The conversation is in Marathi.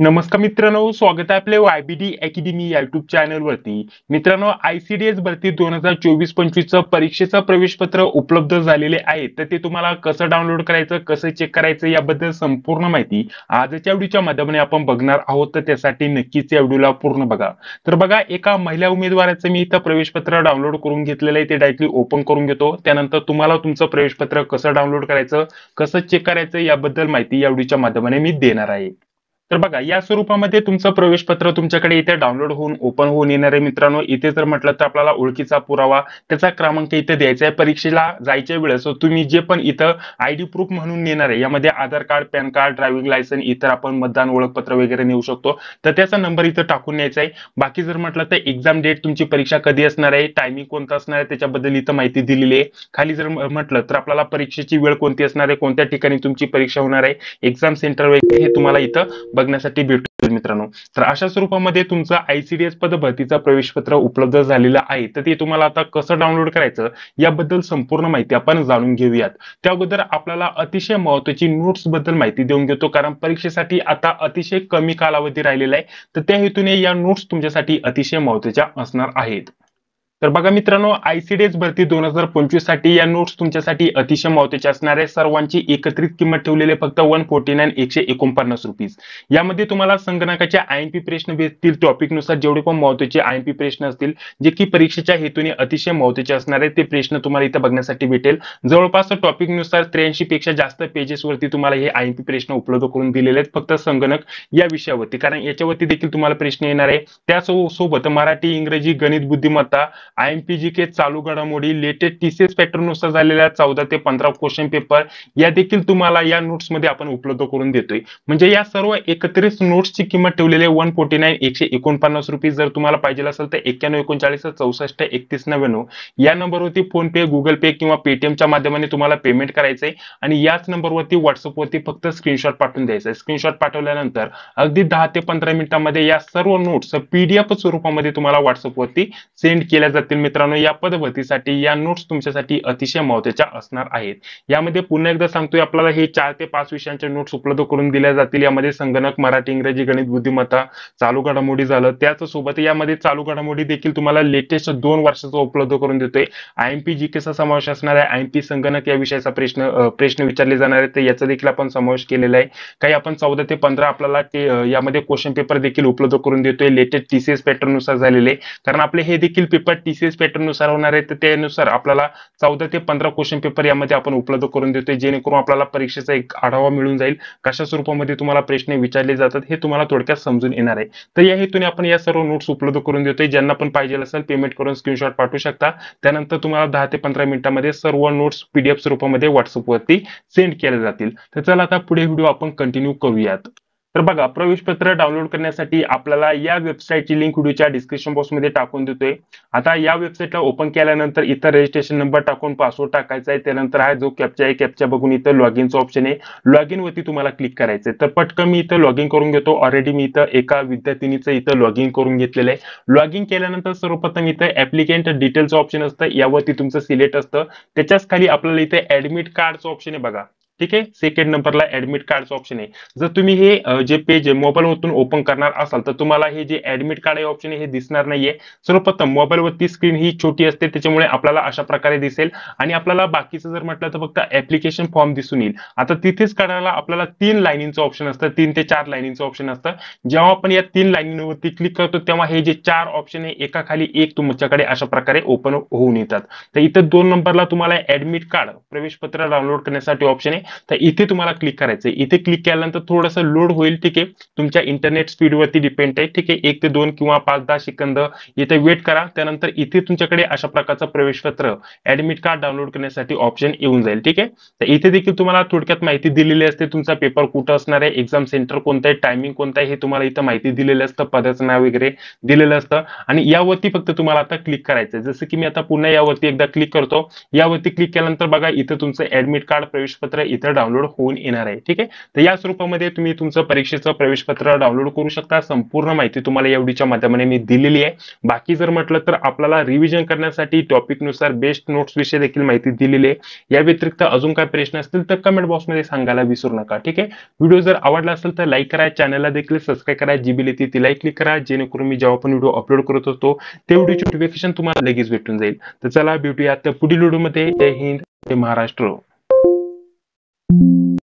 नमस्कार मित्रांनो, स्वागत आहे आपल्या YBD अकॅडमी या युट्यूब चॅनल वरती. मित्रांनो, ICDS भरती 2024-25 परीक्षेचं प्रवेशपत्र उपलब्ध झालेले आहे. तर ते तुम्हाला कसं डाउनलोड करायचं, कसं चेक करायचं याबद्दल संपूर्ण माहिती आजच्या व्हिडिओच्या माध्यमाने आपण बघणार आहोत. तर त्यासाठी नक्कीच या व्हिडिओला पूर्ण बघा. तर बघा, एका महिला उमेदवाराचं मी इथं प्रवेशपत्र डाउनलोड करून घेतलेलं आहे. ते डायरेक्टली ओपन करून घेतो. त्यानंतर तुम्हाला तुमचं प्रवेशपत्र कसं डाउनलोड करायचं, कसं चेक करायचं याबद्दल माहिती या व्हिडिओच्या माध्यमाने मी देणार आहे. तर बघा, या स्वरूपामध्ये तुमचं प्रवेशपत्र तुमच्याकडे इथे डाउनलोड होऊन ओपन होऊन येणार आहे. मित्रांनो, इथे जर म्हटलं तर आपल्याला ओळखीचा पुरावा, त्याचा क्रमांक इथे द्यायचा आहे. परीक्षेला जायच्या वेळेस तुम्ही जे पण इथं आयडी प्रूफ म्हणून नेणार आहे, यामध्ये Aadhaar card, PAN card, driving licence, इतर आपण मतदान ओळखपत्र वगैरे नेऊ शकतो. तर त्याचा नंबर इथं टाकून न्यायचा आहे. बाकी जर म्हटलं तर एक्झाम डेट, तुमची परीक्षा कधी असणार आहे, टायमिंग कोणतं असणार आहे, त्याच्याबद्दल इथं माहिती दिलेली आहे. खाली जर म्हटलं तर आपल्याला परीक्षेची वेळ कोणती असणार आहे, कोणत्या ठिकाणी तुमची परीक्षा होणार आहे, एक्झाम सेंटर वगैरे हे तुम्हाला इथं बघण्यासाठी भेटतील मित्रांनो. तर अशा स्वरूपामध्ये तुमचं ICDS पद भरतीचं प्रवेशपत्र उपलब्ध झालेलं आहे. तर ते तुम्हाला आता कसं डाउनलोड करायचं याबद्दल संपूर्ण माहिती आपण जाणून घेऊयात. त्या अगोदर आपल्याला अतिशय महत्त्वाची नोट्स बद्दल माहिती देऊन घेतो, कारण परीक्षेसाठी आता अतिशय कमी कालावधी राहिलेला आहे. तर त्या हेतूने या नोट्स तुमच्यासाठी अतिशय महत्त्वाच्या असणार आहेत. तर बघा मित्रांनो, ICDS भरती 2025 साठी या नोट्स तुमच्यासाठी अतिशय महत्त्वाच्या असणार आहे. सर्वांची एकत्रित किंमत ठेवलेली आहे फक्त 149 रुपीज. यामध्ये तुम्हाला संगणकाच्या IMP प्रश्न भेटतील. टॉपिकनुसार जेवढे पण महत्त्वाचे IMP प्रश्न असतील, जे की परीक्षेच्या हेतूने अतिशय महत्त्वाचे असणार आहे, ते प्रश्न तुम्हाला इथं बघण्यासाठी भेटेल. जवळपास टॉपिकनुसार 83 पेक्षा जास्त पेजेस वरती तुम्हाला हे IMP प्रश्न उपलब्ध करून दिलेले आहेत फक्त संगणक या विषयावरती, कारण याच्यावरती देखील तुम्हाला प्रश्न येणार आहे. त्यासोबत मराठी, इंग्रजी, गणित, बुद्धिमत्ता, IMPGK, चालू घडामोडी, लेटेस्ट TCS पॅटर्न नुसार झालेल्या 14 ते 15 क्वेश्चन पेपर या देखील तुम्हाला या नोट्स मध्ये आपण उपलब्ध करून देतोय. म्हणजे या सर्व एकत्रित नोट्सची किंमत ठेवलेली आहे 149 रुपीज. जर तुम्हाला पाहिजे असेल तर 9139 64 31 99 या नंबरवरती फोन पे, गुगल पे किंवा पेटीएमच्या माध्यमाने तुम्हाला पेमेंट करायचंय आणि याच नंबरवरती व्हॉट्सअपवरती फक्त स्क्रीनशॉट पाठवून द्यायचा. स्क्रीनशॉट पाठवल्यानंतर अगदी 10 ते 15 मिनिटांमध्ये या सर्व नोट्स PDF स्वरूपामध्ये तुम्हाला व्हॉट्सअपवरती सेंड केल्या जातील. मित्रांनो, या पदभरतीसाठी या नोट्स तुमच्यासाठी अतिशय महत्त्वाच्या असणार आहेत. यामध्ये पुन्हा एकदा सांगतोय, आपल्याला हे 4 ते 5 विषयांचे नोट्स उपलब्ध करून दिल्या जातील. यामध्ये संगणक, मराठी, इंग्रजी, गणित, बुद्धिमत्ता, चालू घडामोडी झालं. त्याच सोबत यामध्ये चालू घडामोडी देखील तुम्हाला लेटेस्ट 2 वर्षाचं उपलब्ध करून देतोय. IMPGK चा समावेश असणार आहे. IMP संगणक या विषयाचा प्रश्न विचारले जाणार आहेत, तर याचा देखील आपण समावेश केलेला आहे. काही आपण 14 ते 15 आपल्याला यामध्ये क्वेश्चन पेपर देखील उपलब्ध करून देतोय लेटेस्ट TCS पॅटर्न नुसार झालेले, कारण आपले हे देखील पेपर TCS पॅटर्न नुसार होणार आहे. तर त्यानुसार आपल्याला 14 ते 15 क्वेश्चन पेपर यामध्ये आपण उपलब्ध करून देतोय, जेणेकरून आपल्याला परीक्षेचा एक आढावा मिळून जाईल. कशा स्वरूपामध्ये तुम्हाला प्रश्न विचारले जातात हे तुम्हाला थोडक्यात समजून येणार आहे. तर या हेतूने आपण या सर्व नोट्स उपलब्ध करून देतोय. ज्यांना पण पाहिजे असेल पेमेंट करून स्क्रीनशॉट पाठवू शकता. त्यानंतर तुम्हाला 10 ते 15 मिनिटांमध्ये सर्व नोट्स PDF स्वरूपामध्ये व्हॉट्सअपवरती सेंड केले जातील. तर चला आता पुढे व्हिडिओ आपण कंटिन्यू करूयात. तर बघा, प्रवेशपत्र डाउनलोड करण्यासाठी आपल्याला या वेबसाईटची लिंक व्हिडिओच्या डिस्क्रिप्शन बॉक्समध्ये टाकून देतोय. आता या वेबसाईटला ओपन केल्यानंतर इथं रजिस्ट्रेशन नंबर टाकून पासवर्ड टाकायचा आहे. त्यानंतर हा जो कॅप्चा आहे, कॅप्चा बघून इथं लॉग इनचा ऑप्शन आहे, लॉग इन वरती तुम्हाला क्लिक करायचं आहे. तर पटकन मी इथं लॉग इन करून घेतो. ऑलरेडी मी इथं एका विद्यार्थिनीचं इथं लॉग इन करून घेतलेलं आहे. लॉग इन केल्यानंतर सर्वप्रथम इथं ऍप्लिकेंट डिटेलचं ऑप्शन असतं, यावरती तुमचं सिलेक्ट असतं. त्याच्याच खाली आपल्याला इथे ऍडमिट कार्डचं ऑप्शन आहे बघा. ठीक आहे, सेकंड नंबरला ऍडमिट कार्डचं ऑप्शन आहे. जर तुम्ही हे जे पेज आहे मोबाईलवरून ओपन करणार असाल तर तुम्हाला हे जे ऍडमिट कार्ड आहे ऑप्शन आहे हे दिसणार नाहीये. सर्वप्रथम मोबाईलवरती स्क्रीन ही छोटी असते, त्याच्यामुळे आपल्याला अशा प्रकारे दिसेल आणि आपल्याला बाकीचं जर म्हटलं तर फक्त ऍप्लिकेशन फॉर्म दिसून येईल. आता तिथेच काढायला आपल्याला 3 लाईनींचं ऑप्शन असतं, 3 ते 4 लाईनींचं ऑप्शन असतं. जेव्हा आपण या 3 लाईनींवरती क्लिक करतो तेव्हा हे जे 4 ऑप्शन आहे एका खाली एक तुमच्याकडे अशा प्रकारे ओपन होऊन येतात. तर इथं 2 नंबरला तुम्हाला ऍडमिट कार्ड प्रवेशपत्र डाउनलोड करण्यासाठी ऑप्शन आहे, तर इथे तुम्हाला क्लिक करायचंय. इथे क्लिक केल्यानंतर थोडंसं लोड होईल. ठीक आहे, तुमच्या इंटरनेट स्पीडवरती डिपेंड आहे. ठीक आहे, 1 ते 2 किंवा 5-10 सेकंद इथे वेट करा. त्यानंतर इथे तुमच्याकडे अशा प्रकारचं प्रवेशपत्र ऍडमिट कार्ड डाउनलोड करण्यासाठी ऑप्शन येऊन जाईल. ठीक आहे, तर इथे देखील तुम्हाला थोडक्यात माहिती दिलेली असते. तुमचा पेपर कुठं असणार आहे, एक्झाम सेंटर कोणतं आहे, टायमिंग कोणतं आहे हे तुम्हाला इथं माहिती दिलेलं असतं, पदाचं नाव वगैरे दिलेलं असतं आणि यावरती फक्त तुम्हाला आता क्लिक करायचंय. जसं की मी आता पुन्हा यावरती एकदा क्लिक करतो. यावरती क्लिक केल्यानंतर बघा इथं तुमचं ऍडमिट कार्ड प्रवेशपत्र इथं डाउनलोड होऊन येणार आहे. ठीक आहे, तर या स्वरूपामध्ये तुम्ही तुमचं परीक्षेचं प्रवेशपत्र डाउनलोड करू शकता. संपूर्ण माहिती तुम्हाला या व्हिडिओच्या माध्यमाने मी दिलेली आहे. बाकी जर म्हटलं तर आपल्याला रिव्हिजन करण्यासाठी टॉपिकनुसार बेस्ट नोट्स विषयी देखील माहिती दिलेली आहे. या व्यतिरिक्त अजून काय प्रश्न असतील तर कमेंट बॉक्समध्ये सांगायला विसरू नका. ठीक आहे, व्हिडिओ जर आवडला असेल तर लाईक करा, चॅनलला देखील सबस्क्राईब करा, जी बेल येते तिलाही क्लिक करा, जेणेकरून मी जेव्हा पण व्हिडिओ अपलोड करत होतो ते व्हिडिओची नोटिफिकेशन तुम्हाला लगेच भेटून जाईल. तर चला भेटूया पुढील व्हिडिओमध्ये. जय हिंद, जय महाराष्ट्र.